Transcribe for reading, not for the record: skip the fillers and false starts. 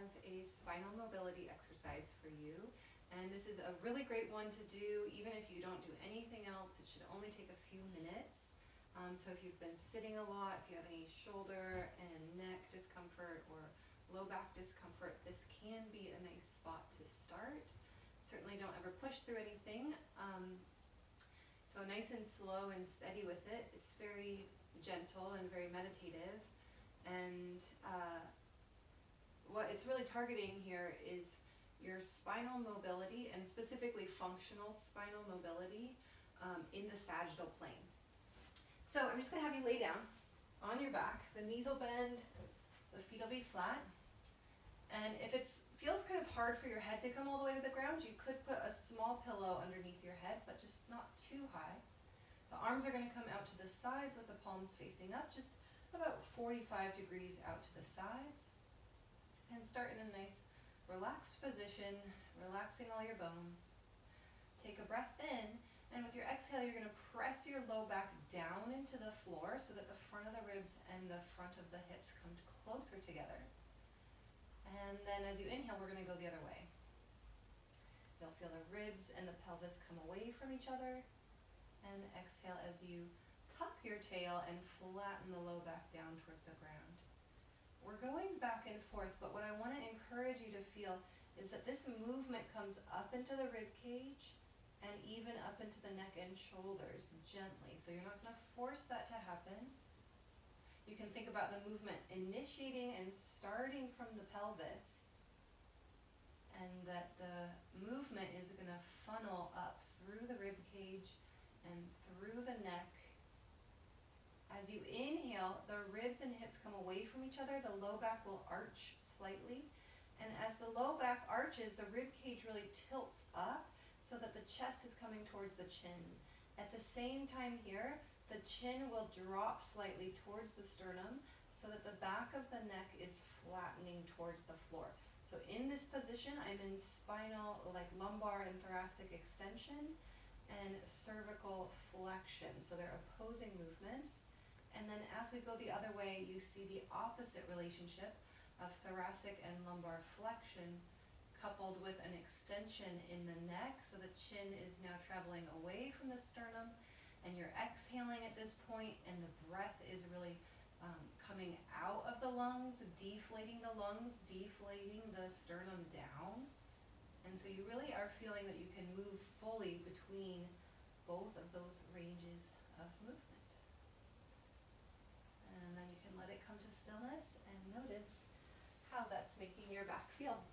have a spinal mobility exercise for you. And this is a really great one to do even if you don't do anything else. It should only take a few minutes. So if you've been sitting a lot, if you have any shoulder and neck discomfort or low back discomfort, this can be a nice spot to start. Certainly don't ever push through anything. So nice and slow and steady with it. It's very gentle and very meditative. And what it's really targeting here is your spinal mobility, and specifically functional spinal mobility in the sagittal plane. So I'm just going to have you lay down on your back. The knees will bend, the feet will be flat. And if it feels kind of hard for your head to come all the way to the ground, you could put a small pillow underneath your head, but just not too high. The arms are going to come out to the sides with the palms facing up, just about 45 degrees out to the sides. And start in a nice relaxed position, relaxing all your bones. Take a breath in, and with your exhale, you're going to press your low back down into the floor so that the front of the ribs and the front of the hips come closer together. And then as you inhale, we're going to go the other way. You'll feel the ribs and the pelvis come away from each other. And exhale as you tuck your tail and flatten the low back down towards the ground. We're going back and forth, but what I want to encourage you to feel is that this movement comes up into the rib cage and even up into the neck and shoulders gently. So you're not going to force that to happen. You can think about the movement initiating and starting from the pelvis, and that the movement is going to funnel up through the rib cage and through the neck. As you inhale, the ribs and hips come away from each other. The low back will arch slightly. And as the low back arches, the rib cage really tilts up so that the chest is coming towards the chin. At the same time here, the chin will drop slightly towards the sternum so that the back of the neck is flattening towards the floor. So in this position, I'm in spinal, like lumbar and thoracic extension, and cervical flexion. So they're opposing movements. And then as we go the other way, you see the opposite relationship of thoracic and lumbar flexion coupled with an extension in the neck. So the chin is now traveling away from the sternum, and you're exhaling at this point, and the breath is really coming out of the lungs, deflating the lungs, deflating the sternum down. And so you really are feeling that you can move fully between both of those ranges of movement. And then you can let it come to stillness and notice how that's making your back feel.